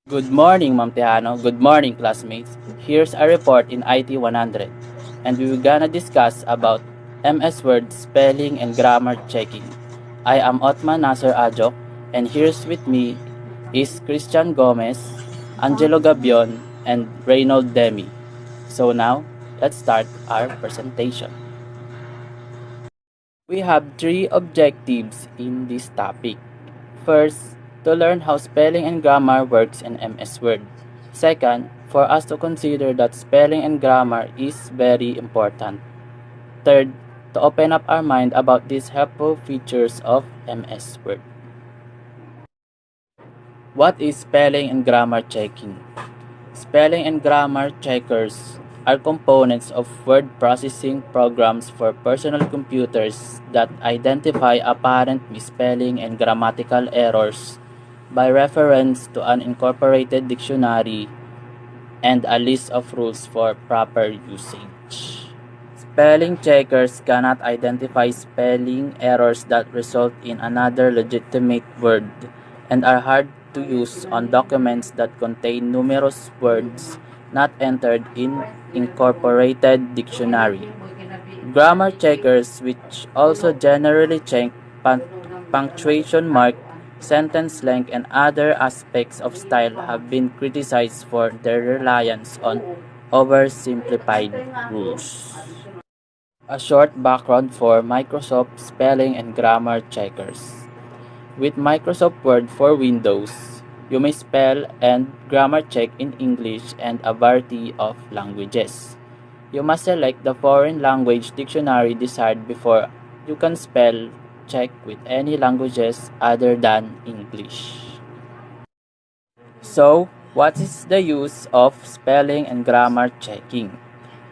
Good morning, Ma'am Tejano. Good morning, classmates. Here's a report in IT 100, and we're gonna discuss about MS Word spelling and grammar checking. I am Othman Nasser Ajoc, and here's with me is Christian Gomez, Angelo Gabion, and Reynold Demi. So now, let's start our presentation. We have three objectives in this topic. First, to learn how spelling and grammar works in MS Word. Second, for us to consider that spelling and grammar is very important. Third, to open up our mind about these helpful features of MS Word. What is spelling and grammar checking? Spelling and grammar checkers are components of word processing programs for personal computers that identify apparent misspelling and grammatical errors by reference to an incorporated dictionary and a list of rules for proper usage. Spelling checkers cannot identify spelling errors that result in another legitimate word and are hard to use on documents that contain numerous words not entered in incorporated dictionary. Grammar checkers, which also generally check punctuation mark, sentence length, and other aspects of style, have been criticized for their reliance on oversimplified rules. A short background for Microsoft Spelling and Grammar Checkers. With Microsoft Word for Windows, you may spell and grammar check in English and a variety of languages. You must select the foreign language dictionary desired before you can spell check with any languages other than English. So, what is the use of spelling and grammar checking?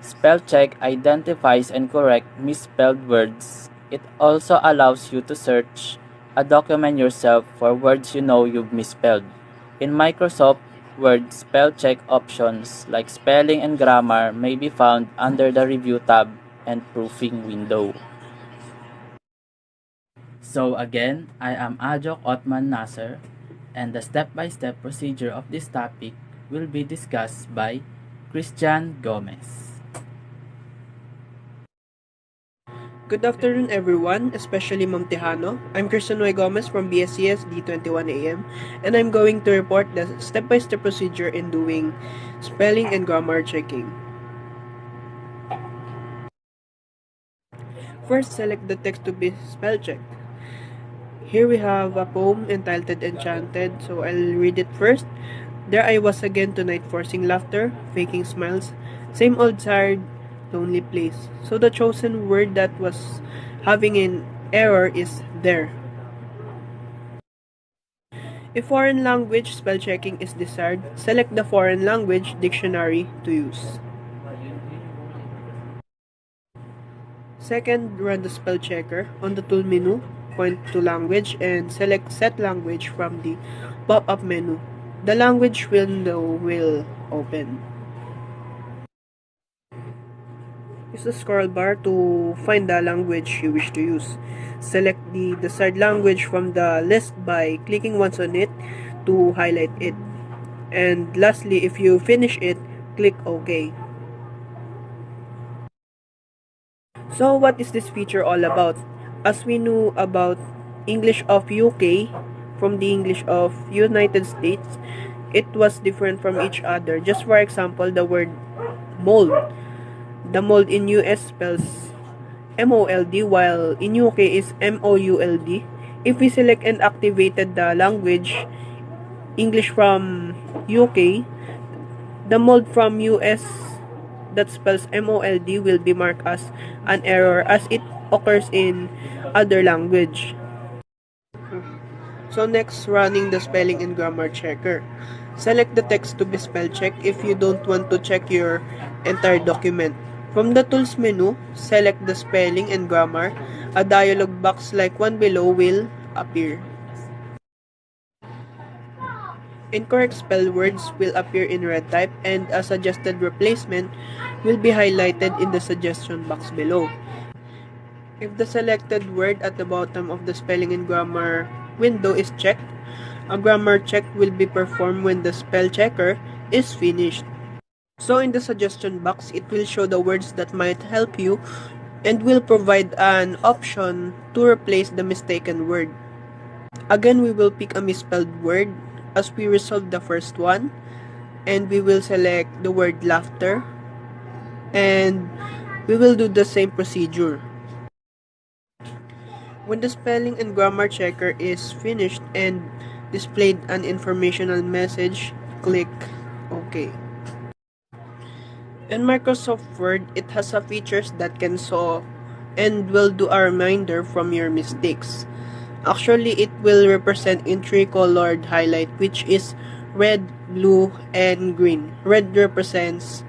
Spell check identifies and corrects misspelled words. It also allows you to search a document yourself for words you know you've misspelled. In Microsoft Word, spell check options like spelling and grammar may be found under the Review tab and Proofing window. So again, I am Ajoc Othman Nasser, and the step-by-step procedure of this topic will be discussed by Christian Gomez. Good afternoon, everyone, especially Ma'am Tejano. I'm Christian Gomez from BSCS D2019, and I'm going to report the step-by-step procedure in doing spelling and grammar checking. First, select the text to be spell checked. Here we have a poem entitled Enchanted, so I'll read it first. There I was again tonight, forcing laughter, faking smiles, same old tired, lonely place. So the chosen word that was having an error is there. If foreign language spell checking is desired, select the foreign language dictionary to use. Second, run the spell checker. On the tool menu, point to language and select set language from the pop-up menu. The language window will open. Use the scroll bar to find the language you wish to use. Select the desired language from the list by clicking once on it to highlight it. And lastly, if you finish it, click OK. So what is this feature all about? As we knew about English of UK from the English of United States, it was different from each other. Just for example, the word mold. The mold in US spells MOLD while in UK is MOULD. If we select and activated the language English from UK, the mold from US that spells MOLD will be marked as an error as it occurs in other language. So next, running the spelling and grammar checker. Select the text to be spell checked if you don't want to check your entire document. From the tools menu, select the spelling and grammar. A dialog box like one below will appear. Incorrect spell words will appear in red type and a suggested replacement will be highlighted in the suggestion box below. If the selected word at the bottom of the spelling and grammar window is checked, A grammar check will be performed when the spell checker is finished. So in the suggestion box, it will show the words that might help you and will provide an option to replace the mistaken word. Again, we will pick a misspelled word as we resolve the first one, and we will select the word laughter, and we will do the same procedure. When the spelling and grammar checker is finished and displayed an informational message, click OK. In Microsoft Word, it has a features that can solve and will do a reminder from your mistakes. Actually, it will represent in three-colored highlight, which is red, blue, and green. Red represents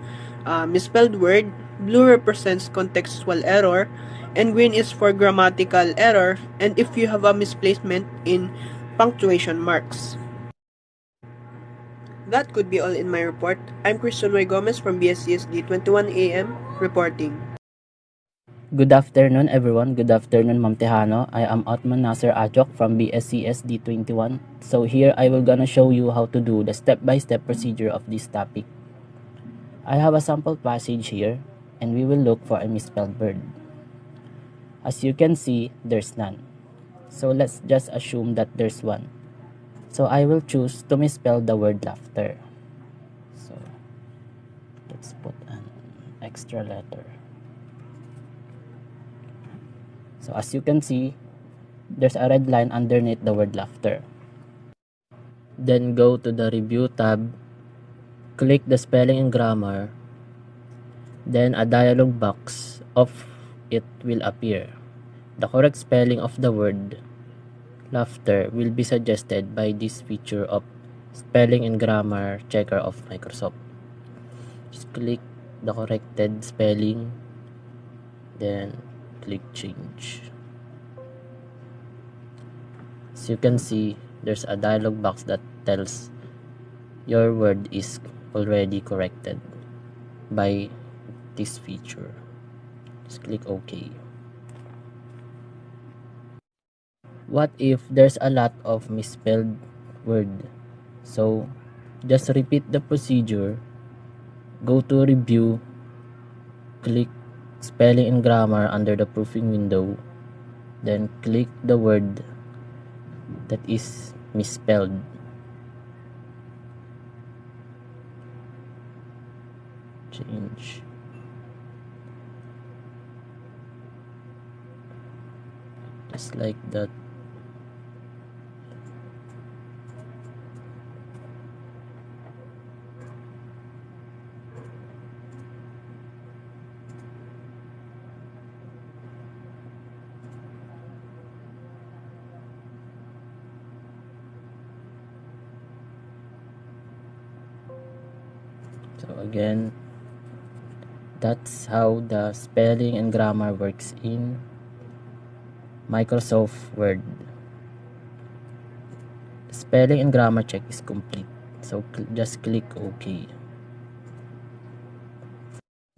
misspelled word, blue represents contextual error, and green is for grammatical error, and if you have a misplacement in punctuation marks. That could be all in my report. I'm Christian Y. Gomez from BSCS D21 AM reporting. Good afternoon, everyone. Good afternoon, Ma'am Tejano. I am Othman Nasser Ajoc from BSCS D21. So here I will gonna show you how to do the step-by-step procedure of this topic. I have a sample passage here, and we will look for a misspelled word. As you can see, there's none. So let's just assume that there's one. So I will choose to misspell the word laughter. So let's put an extra letter. So as you can see, there's a red line underneath the word laughter. Then go to the review tab, click the spelling and grammar, then a dialog box of it will appear. The correct spelling of the word laughter will be suggested by this feature of spelling and grammar checker of Microsoft. Just click the corrected spelling, then click change. As you can see, there's a dialog box that tells your word is already corrected by this feature. Just click OK. What if there's a lot of misspelled word? So just repeat the procedure. Go to review, click spelling and grammar under the proofing window, then click the word that is misspelled. Change. Just like that. So again, that's how the spelling and grammar works in Microsoft Word. The spelling and grammar check is complete. So just click OK.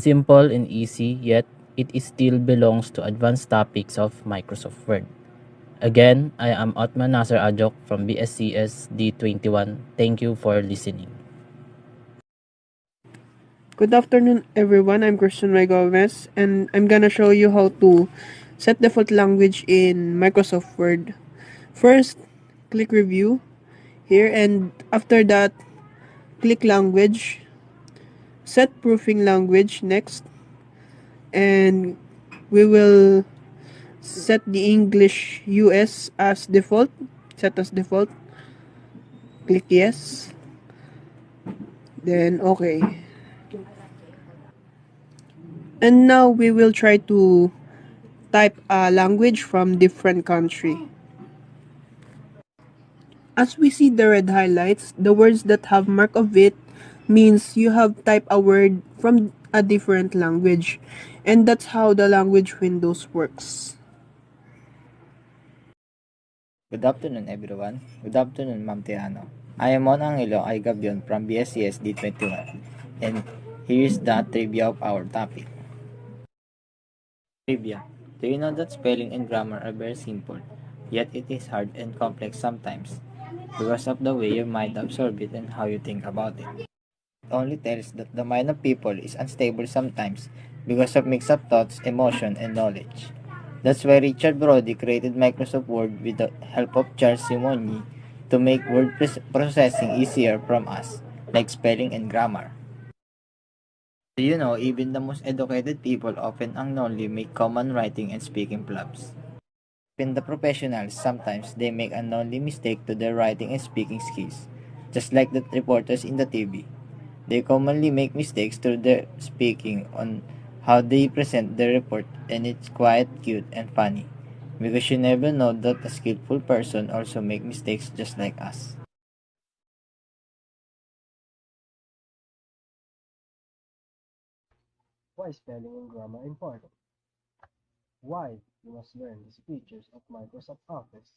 Simple and easy, yet it still belongs to advanced topics of Microsoft Word. Again, I am Othman Nasser Ajoc from BSCS D21. Thank you for listening. Good afternoon, everyone. I'm Christian Y. Gomez, and I'm gonna show you how to set default language in Microsoft Word. First, click Review here, and after that, click Language. Set Proofing Language next, and we will set the English US as default. Set as default. Click Yes. Then OK. And now we will try to type a language from different country. As we see the red highlights, the words that have mark of it means you have typed a word from a different language. And that's how the language windows works. Good afternoon, everyone. Good afternoon, Ma'am Tejano. I am Mon Angelo I, Gabion from BSCS D21, and here's the trivia of our topic. Trivia. Do you know that spelling and grammar are very simple, yet it is hard and complex sometimes? because of the way your mind absorbs it and how you think about it. It only tells that the mind of people is unstable sometimes because of mixed up thoughts, emotion, and knowledge. That's why Richard Brody created Microsoft Word with the help of Charles Simonyi to make word processing easier from us, like spelling and grammar. Do you know even the most educated people often unknowingly make common writing and speaking flubs? Even the professionals, sometimes they make unknowingly mistake to their writing and speaking skills, just like the reporters in the TV. They commonly make mistakes to their speaking on how they present their report, and it's quite cute and funny because you never know that a skillful person also make mistakes just like us. Why spelling and grammar important? Why you must learn these features of Microsoft Office?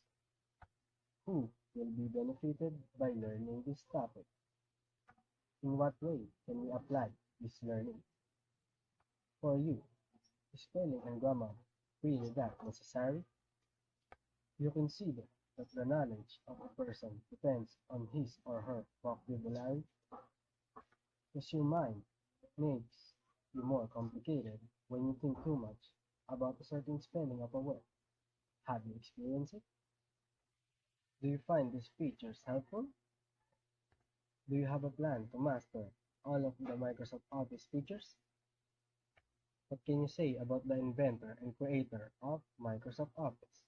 Who will be benefited by learning this topic? In what way can we apply this learning? For you, is spelling and grammar really that necessary? You consider that the knowledge of a person depends on his or her vocabulary. Does your mind makes you more complicated when you think too much about a certain spelling of a word? Have you experienced it? Do you find these features helpful? Do you have a plan to master all of the Microsoft Office features? What can you say about the inventor and creator of Microsoft Office?